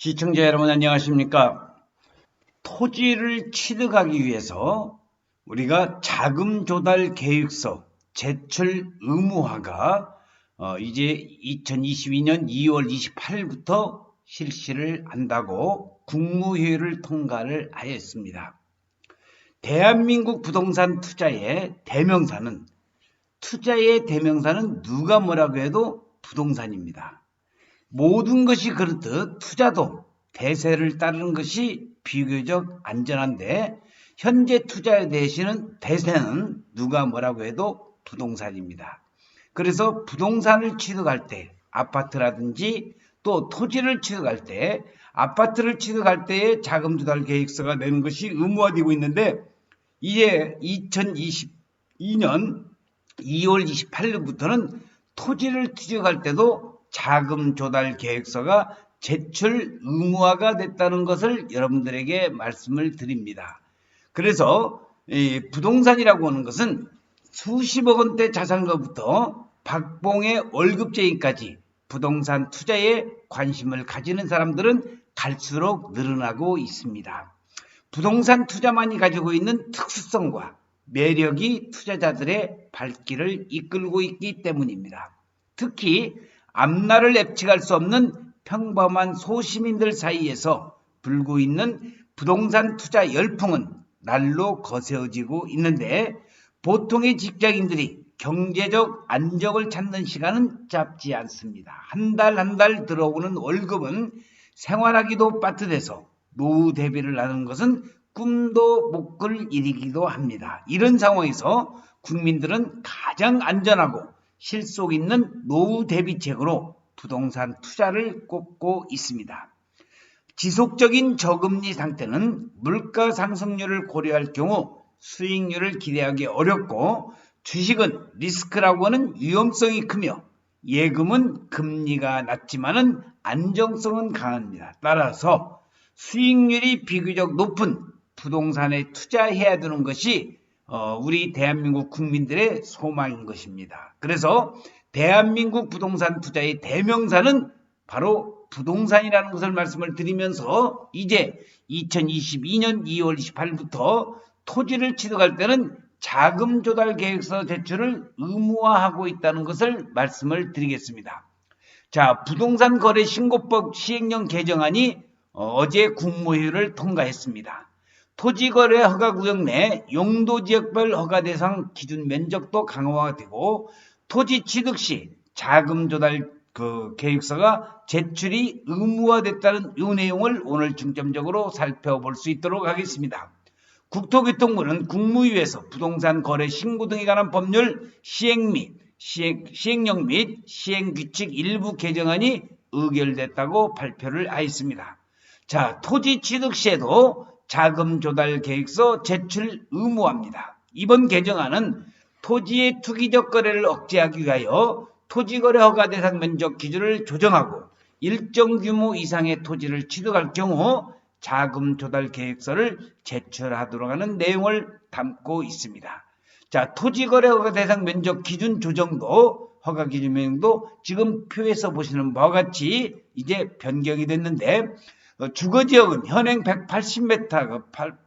시청자 여러분 안녕하십니까? 토지를 취득하기 위해서 우리가 자금 조달 계획서 제출 의무화가 이제 2022년 2월 28일부터 실시를 한다고 국무회의를 통과를 하였습니다. 대한민국 부동산 투자의 대명사는 누가 뭐라고 해도 부동산입니다. 모든 것이 그렇듯 투자도 대세를 따르는 것이 비교적 안전한데 현재 투자에 대세는 누가 뭐라고 해도 부동산입니다. 그래서 부동산을 취득할 때 아파트라든지 또 토지를 취득할 때 아파트를 취득할 때의 자금 조달 계획서가 내는 것이 의무화되고 있는데 이제 2022년 2월 28일부터는 토지를 취득할 때도 자금 조달 계획서가 제출 의무화가 됐다는 것을 여러분들에게 말씀을 드립니다. 그래서 부동산이라고 하는 것은 수십억 원대 자산가부터 박봉의 월급쟁이까지 부동산 투자에 관심을 가지는 사람들은 갈수록 늘어나고 있습니다. 부동산 투자만이 가지고 있는 특수성과 매력이 투자자들의 발길을 이끌고 있기 때문입니다. 특히 앞날을 예측할 수 없는 평범한 소시민들 사이에서 불고 있는 부동산 투자 열풍은 날로 거세어지고 있는데 보통의 직장인들이 경제적 안정을 찾는 시간은 짧지 않습니다. 한 달 들어오는 월급은 생활하기도 빠듯해서 노후 대비를 하는 것은 꿈도 못 꿀 일이기도 합니다. 이런 상황에서 국민들은 가장 안전하고 실속 있는 노후 대비책으로 부동산 투자를 꼽고 있습니다. 지속적인 저금리 상태는 물가 상승률을 고려할 경우 수익률을 기대하기 어렵고 주식은 리스크라고 하는 위험성이 크며 예금은 금리가 낮지만은 안정성은 강합니다. 따라서 수익률이 비교적 높은 부동산에 투자해야 되는 것이 우리 대한민국 국민들의 소망인 것입니다. 그래서 대한민국 부동산 투자의 대명사는 바로 부동산이라는 것을 말씀을 드리면서 이제 2022년 2월 28일부터 토지를 취득할 때는 자금 조달 계획서 제출을 의무화하고 있다는 것을 말씀을 드리겠습니다. 자, 부동산 거래 신고법 시행령 개정안이 어제 국무회의를 통과했습니다. 토지거래 허가구역 내 용도지역별 허가대상 기준 면적도 강화가 되고 토지 취득 시 자금 조달 계획서가 제출이 의무화됐다는 이 내용을 오늘 중점적으로 살펴볼 수 있도록 하겠습니다. 국토교통부는 국무위에서 부동산 거래 신고 등에 관한 법률 시행령 및 시행규칙 일부 개정안이 의결됐다고 발표를 하였습니다. 자, 토지 취득 시에도 자금 조달 계획서 제출 의무화입니다. 이번 개정안은 토지의 투기적 거래를 억제하기 위하여 토지거래 허가 대상 면적 기준을 조정하고 일정 규모 이상의 토지를 취득할 경우 자금 조달 계획서를 제출하도록 하는 내용을 담고 있습니다. 자, 토지거래 허가 대상 면적 기준 조정도 허가 기준 명도 지금 표에서 보시는 바와 같이 이제 변경이 됐는데 주거지역은 현행 180m,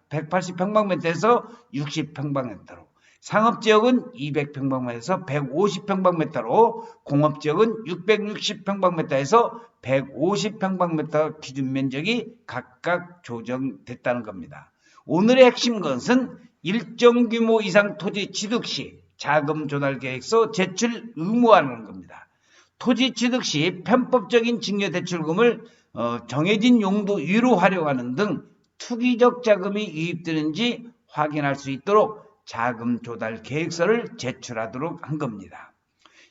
180평방미터에서 60평방미터로 상업지역은 200평방미터에서 150평방미터로 공업지역은 660평방미터에서 150평방미터 기준 면적이 각각 조정됐다는 겁니다. 오늘의 핵심 것은 일정 규모 이상 토지 취득 시 자금 조달 계획서 제출 의무화하는 겁니다. 토지 취득 시 편법적인 증여대출금을 정해진 용도 위로 활용하는 등 투기적 자금이 유입되는지 확인할 수 있도록 자금 조달 계획서를 제출하도록 한 겁니다.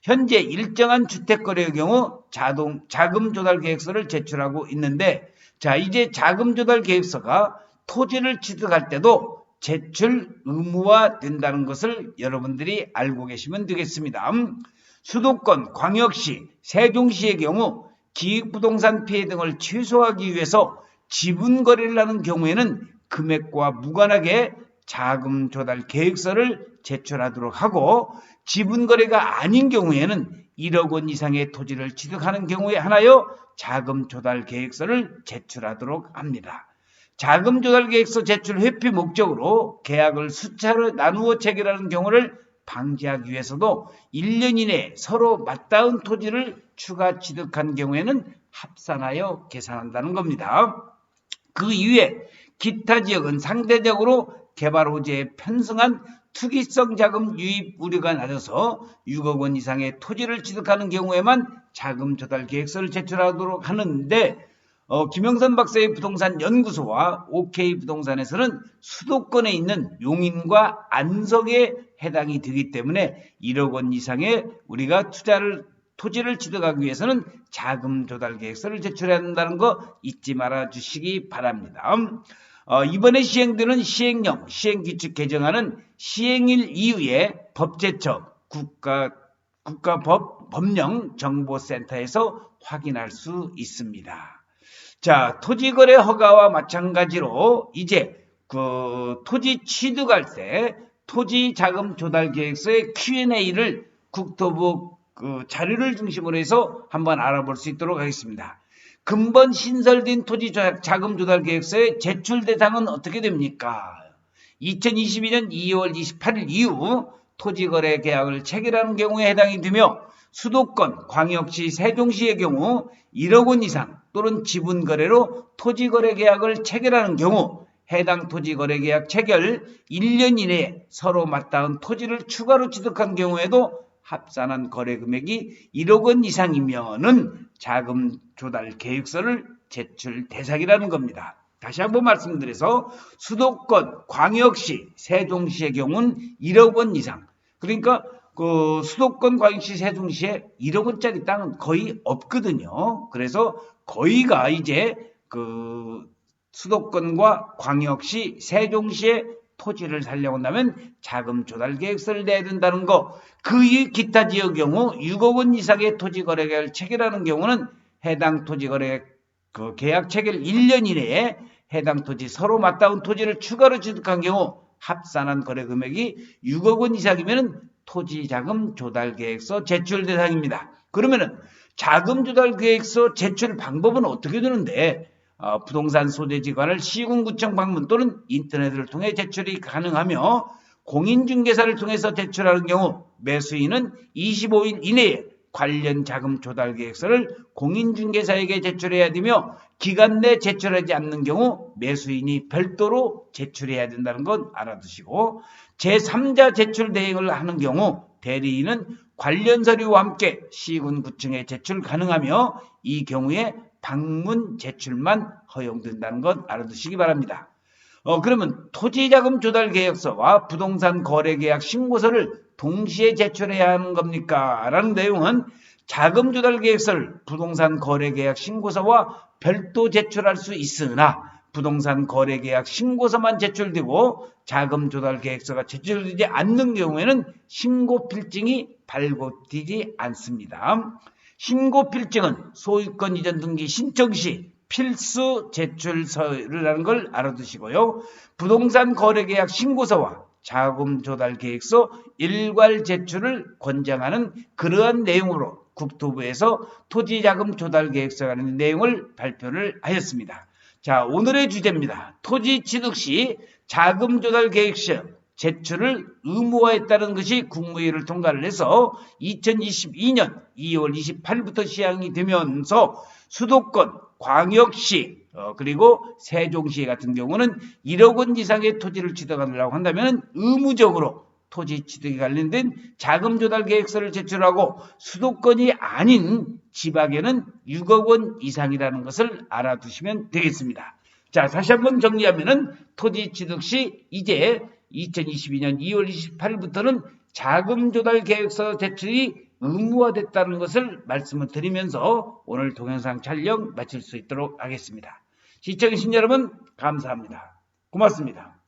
현재 일정한 주택거래의 경우 자금 조달 계획서를 제출하고 있는데 자, 이제 자금 조달 계획서가 토지를 취득할 때도 제출 의무화 된다는 것을 여러분들이 알고 계시면 되겠습니다. 수도권, 광역시, 세종시의 경우 기획부동산 피해 등을 최소화하기 위해서 지분 거래를 하는 경우에는 금액과 무관하게 자금 조달 계획서를 제출하도록 하고 지분 거래가 아닌 경우에는 1억 원 이상의 토지를 취득하는 경우에 하나여 자금 조달 계획서를 제출하도록 합니다. 자금 조달 계획서 제출 회피 목적으로 계약을 수차로 나누어 체결하는 경우를 방지하기 위해서도 1년 이내에 서로 맞닿은 토지를 추가 취득한 경우에는 합산하여 계산한다는 겁니다. 그 이외에 기타 지역은 상대적으로 개발 호재에 편승한 투기성 자금 유입 우려가 낮아서 6억 원 이상의 토지를 취득하는 경우에만 자금 조달 계획서를 제출하도록 하는데 김영선 박사의 부동산 연구소와 OK 부동산에서는 수도권에 있는 용인과 안성에 해당이 되기 때문에 1억 원 이상의 우리가 토지를 취득하기 위해서는 자금 조달 계획서를 제출해야 한다는 거 잊지 말아 주시기 바랍니다. 이번에 시행되는 시행령, 시행규칙 개정안은 시행일 이후에 법제처, 국가법령정보센터에서 확인할 수 있습니다. 자, 토지거래 허가와 마찬가지로 이제 토지 취득할 때 토지 자금 조달 계획서의 Q&A를 국토부 자료를 중심으로 해서 한번 알아볼 수 있도록 하겠습니다. 근본 신설된 토지 자금 조달 계획서의 제출 대상은 어떻게 됩니까? 2022년 2월 28일 이후 토지거래 계약을 체결하는 경우에 해당이 되며 수도권, 광역시, 세종시의 경우 1억 원 이상 또는 지분거래로 토지거래 계약을 체결하는 경우 해당 토지거래 계약 체결 1년 이내에 서로 맞닿은 토지를 추가로 취득한 경우에도 합산한 거래 금액이 1억 원 이상이면은 자금 조달 계획서를 제출 대상이라는 겁니다. 다시 한번 말씀드려서 수도권, 광역시, 세종시의 경우는 1억 원 이상. 그러니까 수도권, 광역시, 세종시에 1억 원짜리 땅은 거의 없거든요. 그래서 거의가 이제 수도권과 광역시, 세종시에 토지를 살려고 한다면 자금 조달 계획서를 내야 된다는 거. 그 이외 기타 지역 경우 6억 원 이상의 토지 거래 계약을 체결하는 경우는 해당 토지 거래 계약 체결 1년 이내에 해당 토지 서로 맞닿은 토지를 추가로 취득한 경우 합산한 거래 금액이 6억 원 이상이면 토지 자금 조달 계획서 제출 대상입니다. 그러면은 자금 조달 계획서 제출 방법은 어떻게 되는데 부동산 소재지관을 시군구청 방문 또는 인터넷을 통해 제출이 가능하며 공인중개사를 통해서 제출하는 경우 매수인은 25일 이내에 관련 자금 조달 계획서를 공인중개사에게 제출해야 되며 기간 내 제출하지 않는 경우 매수인이 별도로 제출해야 된다는 건 알아두시고 제3자 제출 대행을 하는 경우 대리인은 관련 서류와 함께 시군구청에 제출 가능하며 이 경우에 방문 제출만 허용된다는 것 알아두시기 바랍니다. 그러면 토지자금 조달 계획서와 부동산 거래 계약 신고서를 동시에 제출해야 하는 겁니까? 라는 내용은 자금 조달 계획서를 부동산 거래 계약 신고서와 별도 제출할 수 있으나 부동산 거래 계약 신고서만 제출되고 자금 조달 계획서가 제출되지 않는 경우에는 신고 필증이 발급되지 않습니다. 신고 필증은 소유권 이전 등기 신청 시 필수 제출 서류라는 걸 알아두시고요. 부동산 거래 계약 신고서와 자금 조달 계획서 일괄 제출을 권장하는 그러한 내용으로 국토부에서 토지 자금 조달 계획서라는 내용을 발표를 하였습니다. 자, 오늘의 주제입니다. 토지 취득 시 자금 조달 계획서 제출을 의무화했다는 것이 국무회의를 통과를 해서 2022년 2월 28일부터 시행이 되면서 수도권, 광역시 그리고 세종시 같은 경우는 1억 원 이상의 토지를 취득하려고 한다면 의무적으로 토지 취득에 관련된 자금 조달 계획서를 제출하고 수도권이 아닌 지방에는 6억 원 이상이라는 것을 알아두시면 되겠습니다. 자, 다시 한번 정리하면은 토지 취득 시 이제 2022년 2월 28일부터는 자금 조달 계획서 제출이 의무화됐다는 것을 말씀을 드리면서 오늘 동영상 촬영 마칠 수 있도록 하겠습니다. 시청해주신 여러분 감사합니다. 고맙습니다.